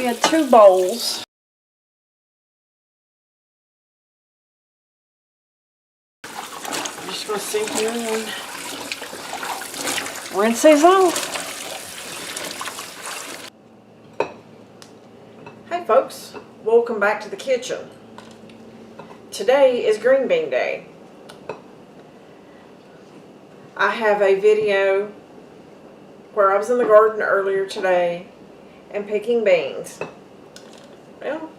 had 2 bowls. I'm just going to sit here and rinse these off. Hey folks, welcome back to the kitchen. Today is green bean day. I have a video where I was in the garden earlier today and picking beans. Well,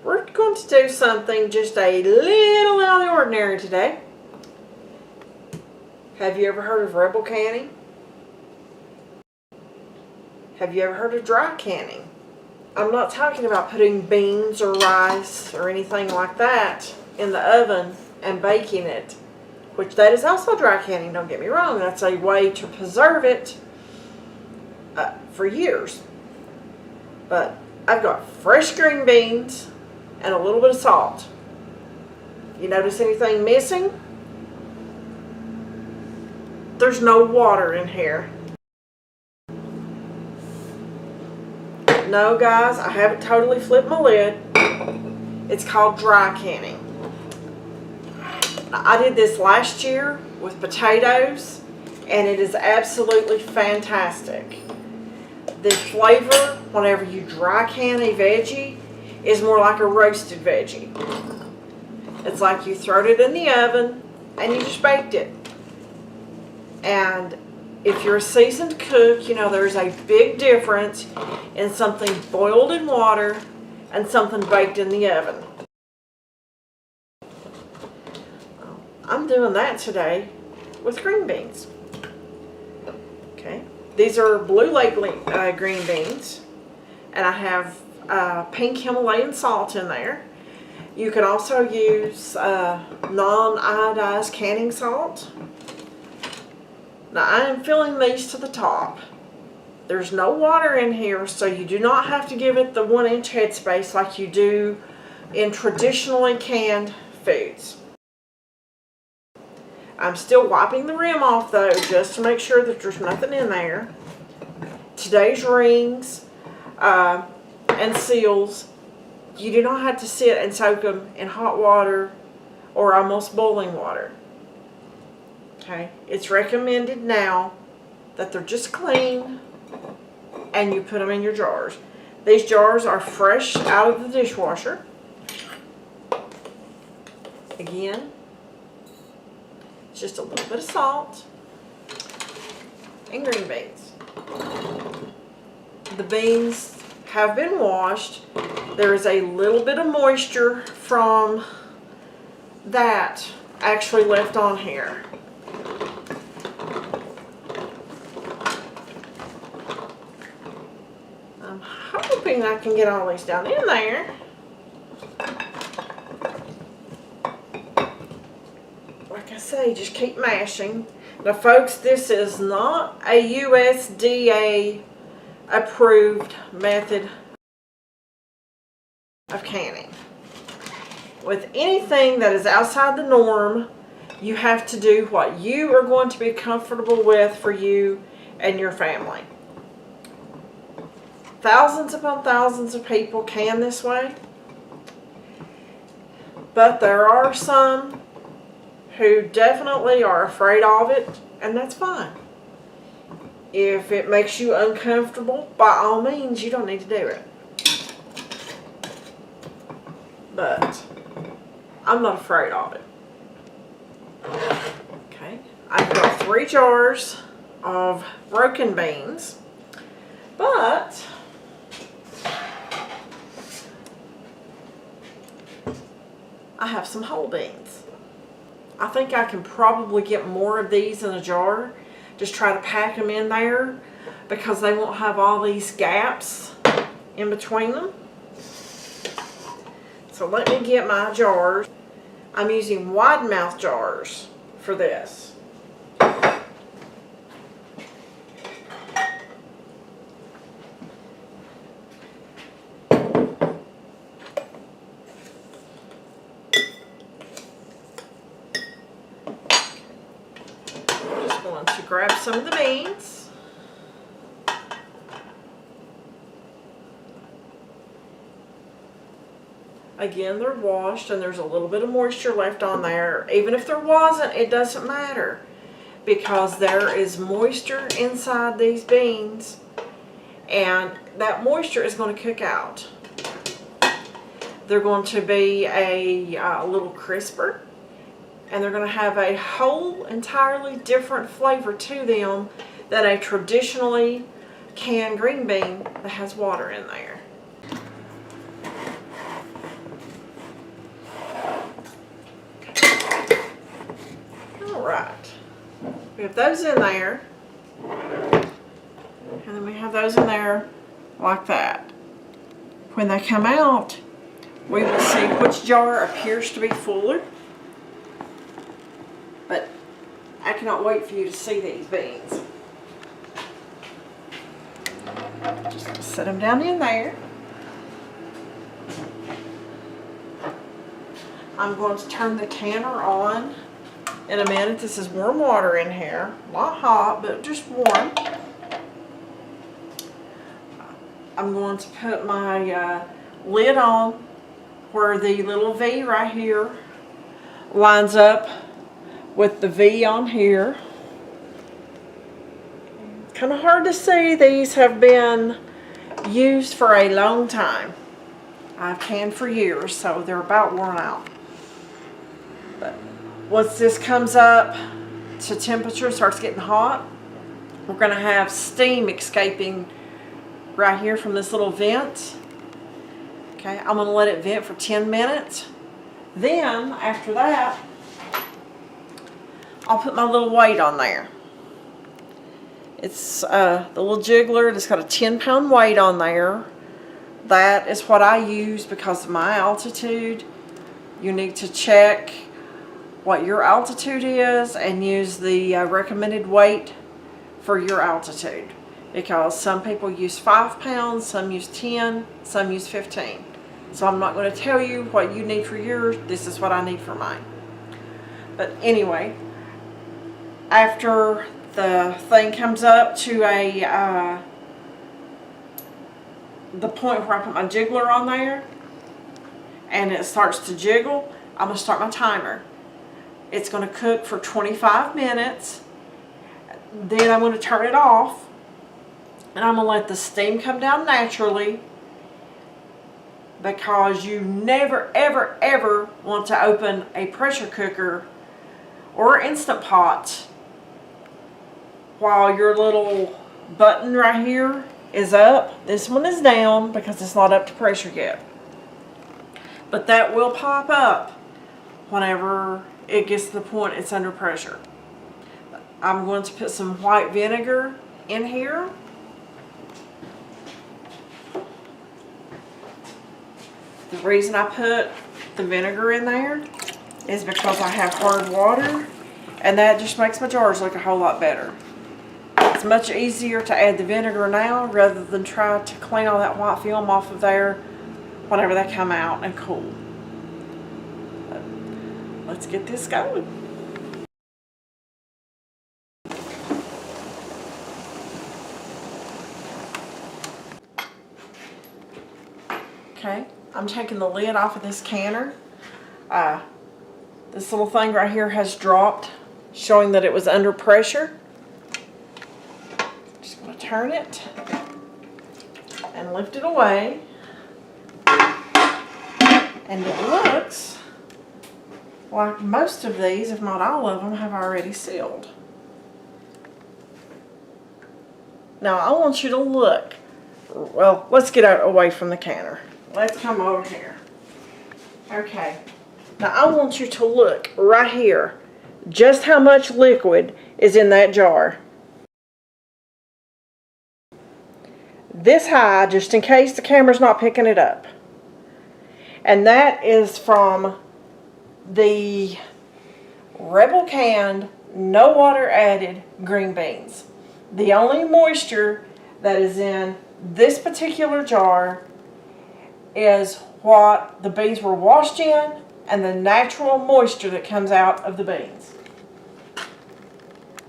we're going to do something just a little out of the ordinary today. Have you ever heard of rebel canning? Have you ever heard of dry canning? I'm not talking about putting beans or rice or anything like that in the oven and baking it, which that is also dry canning, don't get me wrong. That's a way to preserve it for years. But I've got fresh green beans and a little bit of salt. You notice anything missing? There's no water in here. No guys, I haven't totally flipped my lid. It's called dry canning. I did this last year with potatoes and it is absolutely fantastic. The flavor whenever you dry can a veggie is more like a roasted veggie. It's like you throwed it in the oven and you just baked it. And if you're a seasoned cook, you know there's a big difference in something boiled in water and something baked in the oven. I'm doing that today with green beans. Okay, these are Blue Lake green beans, and I have pink Himalayan salt in there. You can also use non-iodized canning salt. Now I am filling these to the top. There's no water in here, so you do not have to give it the 1-inch headspace like you do in traditionally canned foods. I'm still wiping the rim off though, just to make sure that there's nothing in there. Today's rings and seals, you do not have to sit and soak them in hot water or almost boiling water. Okay, it's recommended now that they're just clean and you put them in your jars. These jars are fresh out of the dishwasher. Again, just a little bit of salt and green beans. The beans have been washed. There is a little bit of moisture from that actually left on here. I'm hoping I can get all these down in there. Like I say, just keep mashing. Now folks, this is not a USDA approved method of canning. With anything that is outside the norm, you have to do what you are going to be comfortable with for you and your family. Thousands upon thousands of people can this way, but there are some who definitely are afraid of it, and that's fine. If it makes you uncomfortable, by all means, you don't need to do it. But I'm not afraid of it. Okay, I've got 3 jars of broken beans, but I have some whole beans. I think I can probably get more of these in a jar. Just try to pack them in there because they won't have all these gaps in between them. So let me get my jars. I'm using wide mouth jars for this. To grab some of the beans. Again, they're washed and there's a little bit of moisture left on there. Even if there wasn't, it doesn't matter, because there is moisture inside these beans, and that moisture is going to cook out. They're going to be a little crisper, and they're going to have a whole entirely different flavor to them than a traditionally canned green bean that has water in there. Alright, we have those in there, and then we have those in there like that. When they come out, we will see which jar appears to be fuller, but I cannot wait for you to see these beans. Just gonna set them down in there. I'm going to turn the canner on in a minute. This is warm water in here. Not hot, but just warm. I'm going to put my lid on where the little V right here lines up with the V on here. Kind of hard to see. These have been used for a long time. I've canned for years, so they're about worn out. But once this comes up to temperature, starts getting hot, we're going to have steam escaping right here from this little vent. Okay, I'm going to let it vent for 10 minutes. Then, after that, I'll put my little weight on there. It's the little jiggler. It's got a 10-pound weight on there. That is what I use because of my altitude. You need to check what your altitude is and use the recommended weight for your altitude, because some people use 5 pounds, some use 10, some use 15. So I'm not going to tell you what you need for yours. This is what I need for mine. But anyway, after the thing comes up to the point where I put my jiggler on there and it starts to jiggle, I'm going to start my timer. It's going to cook for 25 minutes. Then I'm going to turn it off, and I'm going to let the steam come down naturally, because you never, ever, ever want to open a pressure cooker or Instant Pot while your little button right here is up. This one is down because it's not up to pressure yet. But that will pop up whenever it gets to the point it's under pressure. I'm going to put some white vinegar in here. The reason I put the vinegar in there is because I have hard water, and that just makes my jars look a whole lot better. It's much easier to add the vinegar now rather than try to clean all that white film off of there whenever they come out and cool. But let's get this going. Okay, I'm taking the lid off of this canner. This little thing right here has dropped, showing that it was under pressure. Just going to turn it and lift it away. And it looks like most of these, if not all of them, have already sealed. Now I want you to look. Well, let's get away from the canner. Let's come over here. Okay. Now I want you to look right here just how much liquid is in that jar. This high, just in case the camera's not picking it up. And that is from the Rebel canned, no water added green beans. The only moisture that is in this particular jar is what the beans were washed in and the natural moisture that comes out of the beans.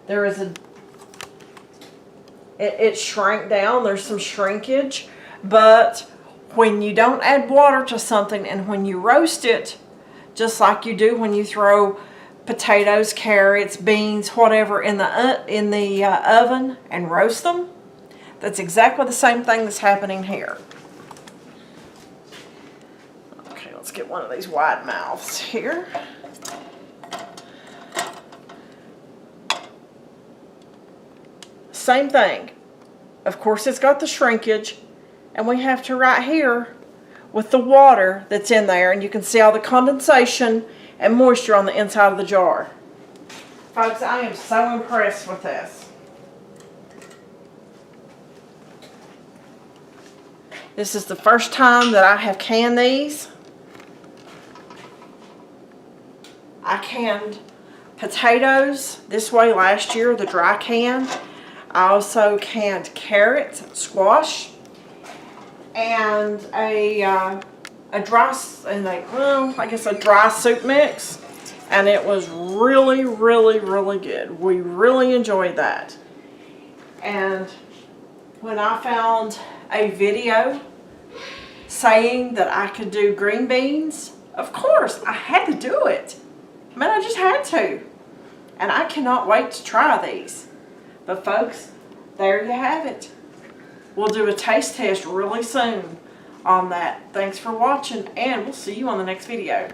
There is it shrank down. There's some shrinkage, but when you don't add water to something and when you roast it, just like you do when you throw potatoes, carrots, beans, whatever in the oven and roast them, that's exactly the same thing that's happening here. Okay, let's get one of these wide mouths here. Same thing. Of course, it's got the shrinkage, and we have to right here with the water that's in there, and you can see all the condensation and moisture on the inside of the jar. Folks, I am so impressed with this. This is the first time that I have canned these. I canned potatoes this way last year, the dry can. I also canned carrots, squash, and a dry soup mix, and it was really, really, really good. We really enjoyed that. And when I found a video saying that I could do green beans, of course I had to do it. I mean, I just had to. And I cannot wait to try these. But folks, there you have it. We'll do a taste test really soon on that. Thanks for watching, and we'll see you on the next video.